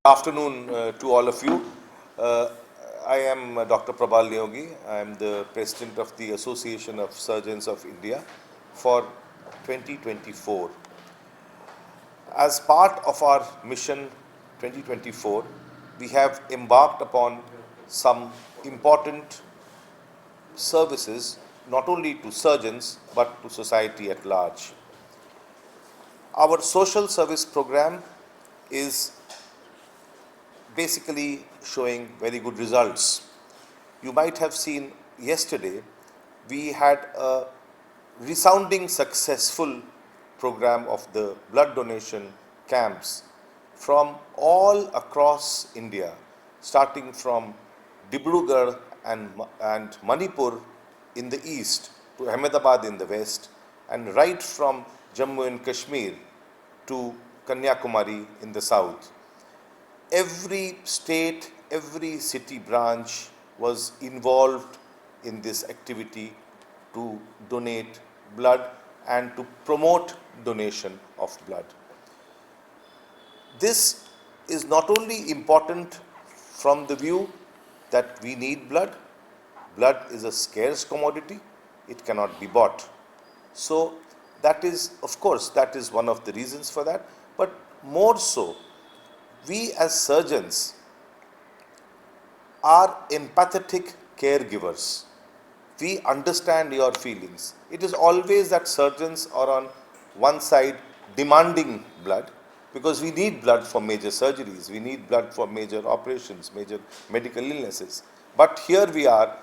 Afternoon to all of you. Uh, I am Dr. Prabal Neogi. I am the President of the Association of Surgeons of India for 2024. As part of our mission 2024, we have embarked upon some important services not only to surgeons but to society at large. Our social service program is basically showing very good results. You might have seen yesterday we had a resounding successful program of the blood donation camps from all across India, starting from Dibrugarh and Manipur in the east to Ahmedabad in the west, and right from Jammu and Kashmir to Kanyakumari in the south. Every state, every city branch was involved in this activity to donate blood and to promote donation of blood. This is not only important from the view that we need blood. Blood is a scarce commodity, it cannot be bought. So that is, of course, that is one of the reasons for that, but more so, we as surgeons are empathetic caregivers. We understand your feelings. It is always that surgeons are on one side demanding blood because we need blood for major surgeries, we need blood for major operations, major medical illnesses. But here we are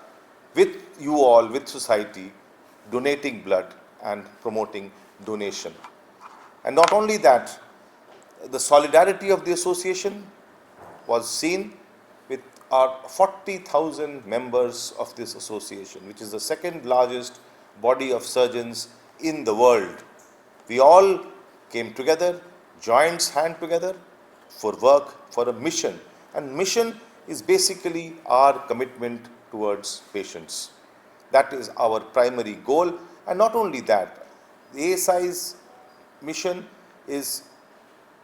with you all, with society, donating blood and promoting donation. And not only that, the solidarity of the association was seen with our 40,000 members of this association, which is the second largest body of surgeons in the world. We all came together, joined hands together for work, for a mission. And mission is basically our commitment towards patients. That is our primary goal. And not only that, the ASI's mission is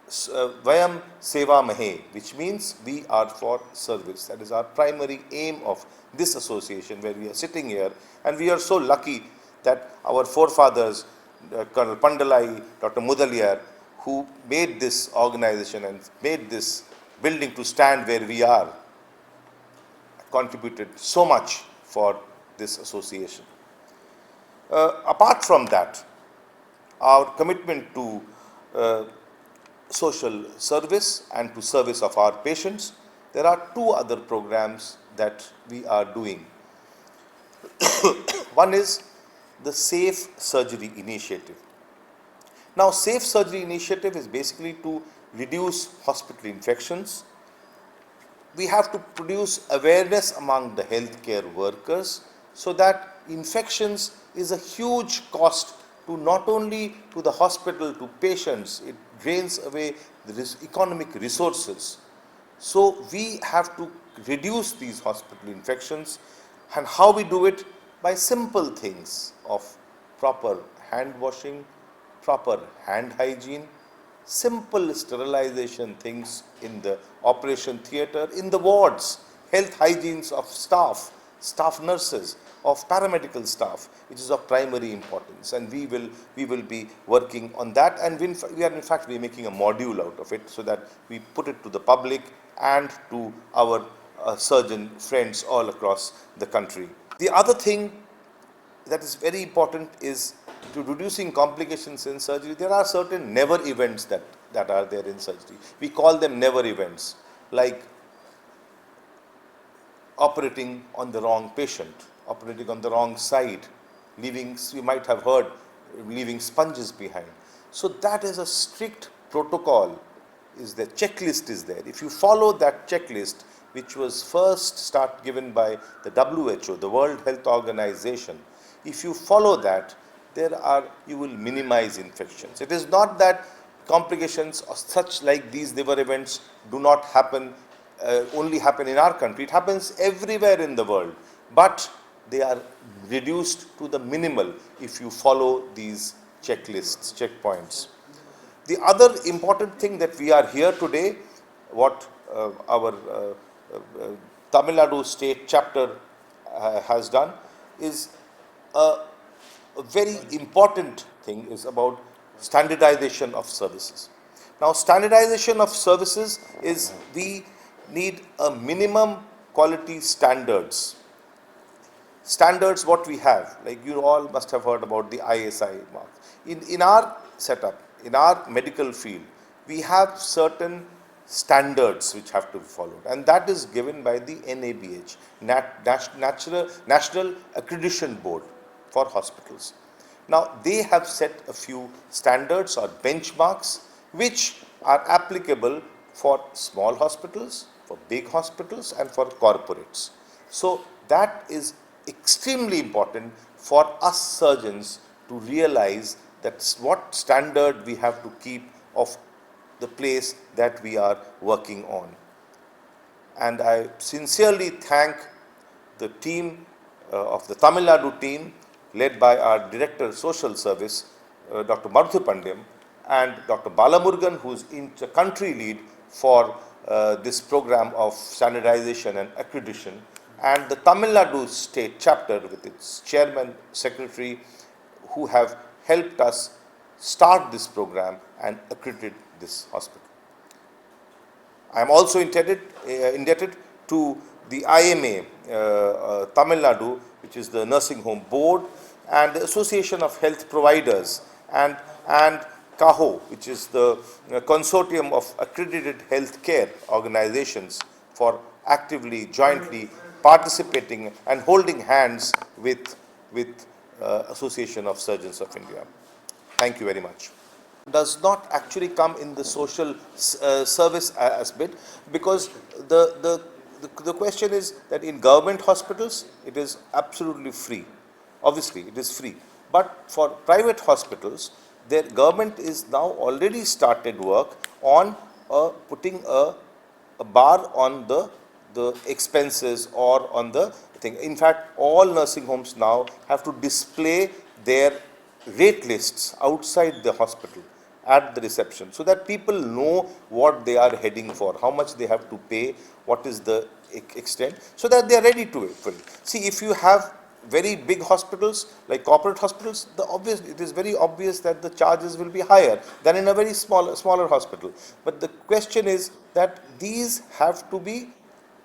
Vayam Seva Mahe, which means we are for service. That is our primary aim of this association where we are sitting here, and we are so lucky that our forefathers, Colonel Pandalai, Dr. Mudaliar, who made this organization and made this building to stand where we are, contributed so much for this association. Apart from that, our commitment to social service and to service of our patients, there are two other programs that we are doing. One is the Safe Surgery Initiative. Now, Safe Surgery Initiative is basically to reduce hospital infections. We have to produce awareness among the healthcare workers so that infections is a huge cost to not only to the hospital, to patients, it drains away the economic resources. So we have to reduce these hospital infections, and how we do it? By simple things of proper hand washing, proper hand hygiene, simple sterilization things in the operation theatre, in the wards, health hygienes of staff nurses, of paramedical staff, which is of primary importance, and we will be working on that, and we are in fact making a module out of it so that we put it to the public and to our surgeon friends all across the country. The other thing that is very important is to reducing complications in surgery. There are certain never events that are there in surgery. We call them never events, like operating on the wrong patient, operating on the wrong side, you might have heard, leaving sponges behind. So that is a strict protocol, the checklist is there. If you follow that checklist, which was first given by the WHO, the World Health Organization, if you follow that, you will minimize infections. It is not that complications such like these liver events do not happen, only happen in our country. It happens everywhere in the world, but they are reduced to the minimal if you follow these checklists, checkpoints. The other important thing that we are here today, what our Tamil Nadu state chapter has done is a very important thing is about standardization of services. Now, standardization of services is we need a minimum quality standards what we have, like you all must have heard about the ISI mark. In our setup, in our medical field, we have certain standards which have to be followed, and that is given by the NABH, National Accreditation Board for Hospitals. Now, they have set a few standards or benchmarks which are applicable for small hospitals, for big hospitals, and for corporates. So, that is extremely important for us surgeons to realize that's what standard we have to keep of the place that we are working on. And I sincerely thank the team of the Tamil Nadu team led by our Director Social Service, Dr. Maruthu Pandyam, and Dr. Balamurgan, who is in the country lead for this program of standardization and accreditation, and the Tamil Nadu state chapter with its chairman, secretary, who have helped us start this program and accredit this hospital. I am also indebted to the IMA Tamil Nadu, which is the Nursing Home Board, and the Association of Health Providers, and CAHO, which is the Consortium of Accredited Healthcare Organizations, for actively, jointly participating and holding hands with Association of Surgeons of India. Thank you very much. Does not actually come in the social service aspect, because the question is that in government hospitals it is absolutely free. Obviously it is free, but for private hospitals, their government is now already started work on putting a bar on the expenses or on the thing. In fact, all nursing homes now have to display their rate lists outside the hospital at the reception, so that people know what they are heading for, how much they have to pay, what is the extent, so that they are ready to it. See, if you have very big hospitals like corporate hospitals, it is very obvious that the charges will be higher than in a very smaller hospital. But the question is that these have to be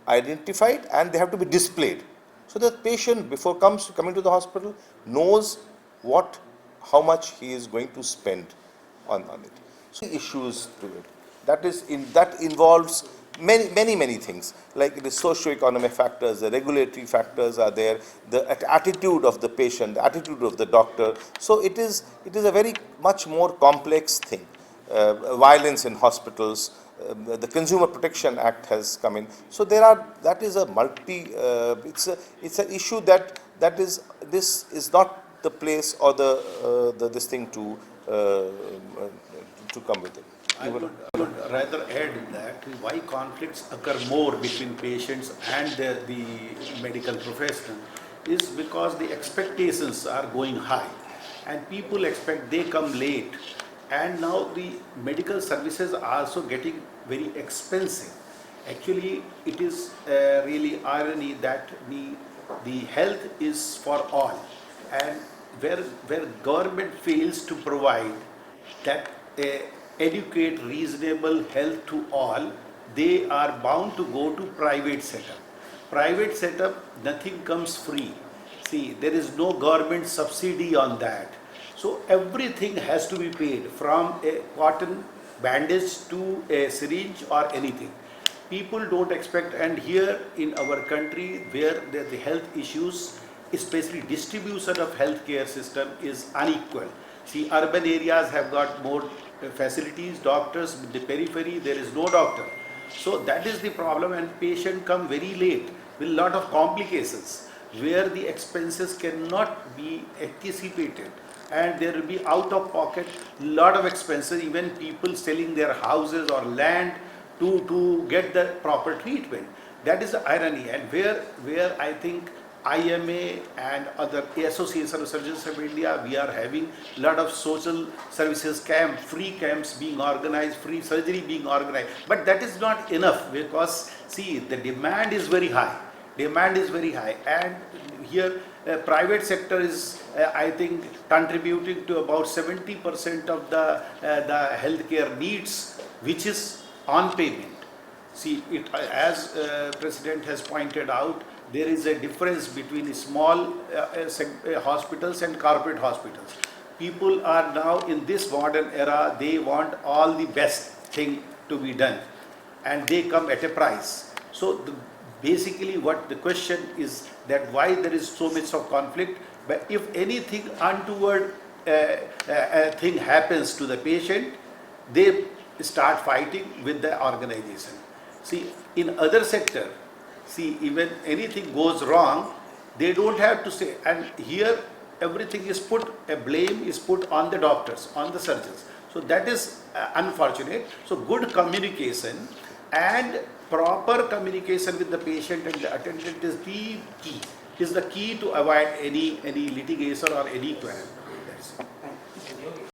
identified and they have to be displayed, so that patient before coming to the hospital knows how much he is going to spend on it. So issues to it. That involves many things, like the socio-economic factors, the regulatory factors are there, the attitude of the patient, the attitude of the doctor. So it is a very much more complex thing. Violence in hospitals, the Consumer Protection Act has come in. So that is a it's an issue this is not the place or this thing to come with it. I would rather add that why conflicts occur more between patients and the medical professional is because the expectations are going high, and people expect they come late, and now the medical services are also getting very expensive. Actually, it is really irony that the health is for all, and where government fails to provide that educate reasonable health to all, they are bound to go to private setup. Private setup, nothing comes free. See, there is no government subsidy on that. So everything has to be paid, from a cotton bandage to a syringe or anything. People don't expect, and here in our country where the health issues, especially distribution of healthcare system, is unequal. See, urban areas have got more facilities, doctors. With the periphery, there is no doctor. So that is the problem, and patient come very late with a lot of complications where the expenses cannot be anticipated, and there will be out of pocket lot of expenses, even people selling their houses or land to get the proper treatment. That is the irony, and where I think IMA and other Association of Surgeons of India, we are having a lot of social services camp, free camps being organized, free surgery being organized. But that is not enough, because see, the demand is very high. Demand is very high, and here private sector is, I think, contributing to about 70% of the healthcare needs, which is on payment. See, as President has pointed out, there is a difference between small hospitals and corporate hospitals. People are now in this modern era, they want all the best thing to be done, and they come at a price. So basically what the question is, that why there is so much of conflict. But if anything untoward thing happens to the patient, they start fighting with the organization. See, in other sector, see, even anything goes wrong, they don't have to say, and here everything is put, a blame is put on the doctors, on the surgeons. So that is unfortunate. So good communication and proper communication with the patient and the attendant is the key. Is the key to avoid any litigation or any quarrel. That's it.